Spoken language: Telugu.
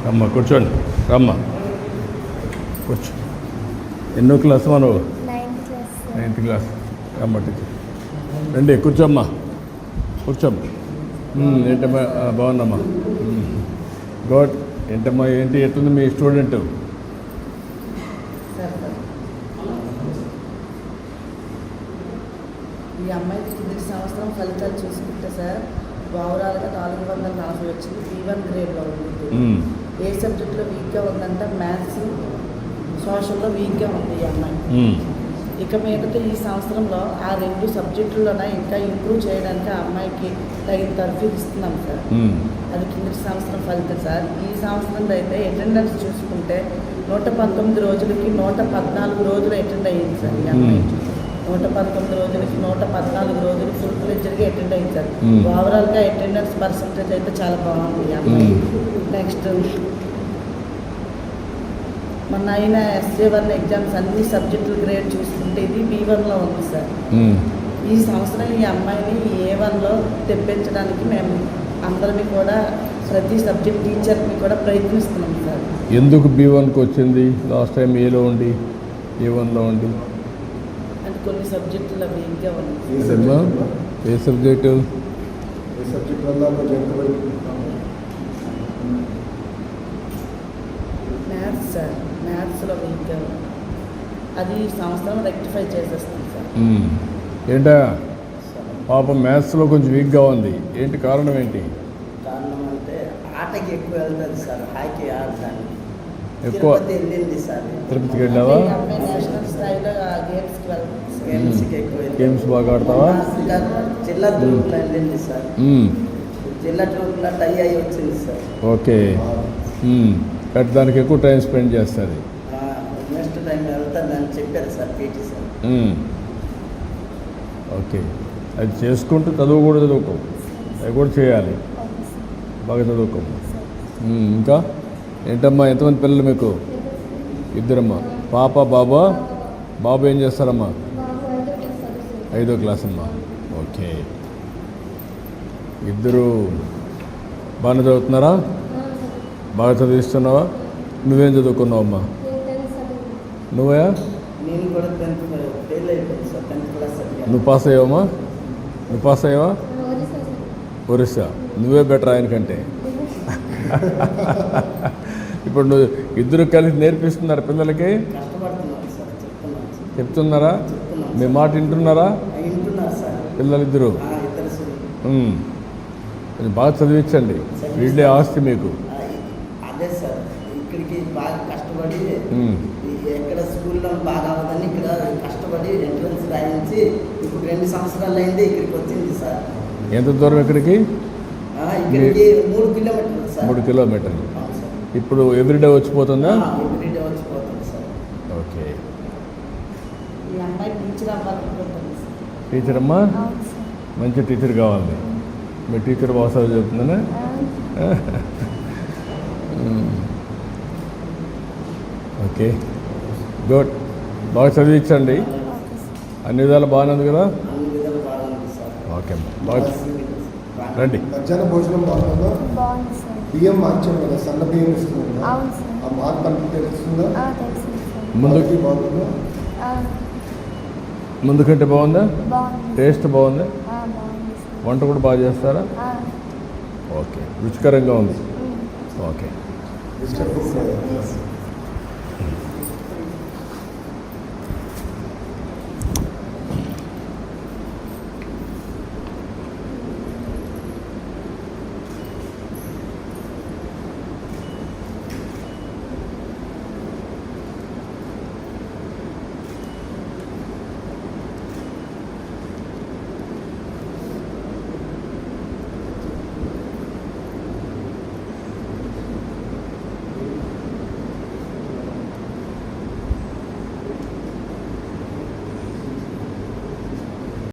రమ్మ కూర్చోండి, రమ్మ కూర్చో. ఎన్నో క్లాస్ మనవు? 9th class. రమ్మ టీచర్ రండి, కూర్చోమ్మా, కూర్చోమ్మా. ఏంటమ్మా, బాగుందమ్మా. గుడ్. ఏంటమ్మా, ఏంటి ఎట్లుంది మీ స్టూడెంట్? ఈ అమ్మాయికి కిందటి సంవత్సరం ఫలితాలు చూసుకుంటే సార్ ఓవరాల్గా 440 వచ్చింది. B1 గ్రేడ్లో ఉంది. ఏ సబ్జెక్టులో వీక్గా ఉందంటే మ్యాథ్స్, సోషల్లో వీక్గా ఉంది ఈ అమ్మాయి. ఇక మీదట ఈ సంవత్సరంలో ఆ 2 సబ్జెక్టుల్లోనే ఇంకా ఇంప్రూవ్ చేయడానికి ఆ అమ్మాయికి తగిన తర్ఫీదు ఇస్తున్నాం సార్. అది కిందటి సంవత్సరం ఫలితం సార్. ఈ సంవత్సరంలో అయితే అటెండెన్స్ చూసుకుంటే 119 రోజులకి 114 రోజులు అటెండ్ అయ్యింది సార్ ఈ అమ్మాయి. 119 రోజులకి 114 రోజులు ఫుల్ ఫ్లెడ్జ్డ్గా అటెండ్ అయ్యింది సార్. ఓవరాల్గా అటెండెన్స్ పర్సంటేజ్ అయితే చాలా బాగుంది ఈ అమ్మాయి. నెక్స్ట్ మొన్న అయిన SA1 ఎగ్జామ్స్ అన్ని సబ్జెక్టుల గ్రేడ్ చూసుకుంటే ఇది B1లో ఉంది సార్. ఈ సంవత్సరం ఈ అమ్మాయిని A1లో తెప్పించడానికి మేము అందరినీ కూడా ప్రతి సబ్జెక్ట్ టీచర్ని కూడా ప్రయత్నిస్తున్నాం సార్. ఎందుకు B1కి వచ్చింది? లాస్ట్ టైం ఏలో ఉండి A1లో ఉండి అంటే కొన్ని సబ్జెక్టులో వీక్గా ఉంది. ఏ సబ్జెక్టు? Maths sir. మ్యాథ్స్లో వీక్గా ఉంది. అది ఈ సంవత్సరం రెక్టిఫై చేసేస్తుంది సార్. ఏంటా పాపం మ్యాథ్స్లో కొంచెం వీక్గా ఉంది, ఏంటి కారణం? ఏంటి కారణం అంటే ఆటకి ఎక్కువ వెళ్తుంది సార్. హాకీ ఆడతాను ఎక్కువ. వెళ్ళింది సార్. తిరుపతికి వెళ్ళావా? నేషనల్ స్థాయిలో గేమ్స్కి వెళ్తుంది. గేమ్స్కి ఎక్కువ గేమ్స్ బాగా ఆడతావా? జిల్లా ట్రూప్లో వెళ్ళింది సార్. జిల్లా ట్రూప్లో టై అయ్యి వచ్చింది సార్. ఓకే. దానికి ఎక్కువ టైం స్పెండ్ చేస్తుంది. నెక్స్ట్ టైం వెళ్తానని చెప్పారు సార్ పీటీ సార్. ఓకే, అది చేసుకుంటూ చదువు కూడా చదువుకో, అది కూడా చేయాలి, బాగా చదువుకో. ఇంకా ఏంటమ్మా, ఎంతమంది పిల్లలు మీకు? 2 పాప బాబా? బాబు ఏం చేస్తారమ్మా? 5వ క్లాస్ అమ్మా. ఓకే, 2 బాగానే చదువుతున్నారా? బాగా చదివిస్తున్నావా? నువ్వేం చదువుకున్నావమ్మా? నువ్వా? నేను కూడా 10th ఫెయిల్ అయిపోయింది సార్. 10th class. నువ్వు పాస్ అయ్యావమ్మా? నువ్వు పాస్ అయ్యావా? ఒరిస్సా. నువ్వే బెటర్ ఆయనకంటే. ఇప్పుడు నువ్వు 2 కలిసి నేర్పిస్తున్నారు పిల్లలకి? కష్టపడుతున్నాను సార్. చెప్తున్నారా? మీ మాట వింటున్నారా వింటున్నారు సార్ పిల్లలు 2? కొంచెం బాగా చదివించండి, వీళ్ళే ఆస్తి మీకు. అదే సార్, ఇక్కడికి బాగా కష్టపడి ఎక్కడ స్కూల్లో బాగా అవ్వదని ఇక్కడ కష్టపడి ఎంట్రన్స్ రాయించి ఇప్పుడు 2 సంవత్సరాలు అయింది ఇక్కడికి వచ్చింది సార్. ఎంత దూరం ఇక్కడికి? ఇక్కడికి 3 కిలోమీటర్లు సార్. 3 కిలోమీటర్లు. ఇప్పుడు ఎవ్రీడే వచ్చిపోతుందా? ఎవ్రీడే వచ్చిపోతుంది సార్. ఓకే. ఈ అమ్మాయి టీచర్ అవ్వాలనుకుంటుంది సార్. టీచర్ అమ్మా? మంచి టీచర్ కావాలి. మీ టీచర్ బాగా చదువు చెప్తుందనే? Okay, good. బాగా చదివించండి, అన్ని విధాలు బాగానే ఉంది కదా? అన్ని విధాలు బాగుంది సార్. ఓకే అమ్మా, బాగా రండి. మధ్యాహ్న భోజనం బాగుంటుందా? బియ్యం మార్చాం కదా, సన్న బియ్యం ఇస్తున్నాం. ఆ మార్పు అంటే తెలుస్తుందా? ముందుకి బాగుందా? ముందుకంటే బాగుందా? టేస్ట్ బాగుందా? వంట కూడా బాగా చేస్తారా? ఓకే, రుచికరంగా ఉంది. ఓకే.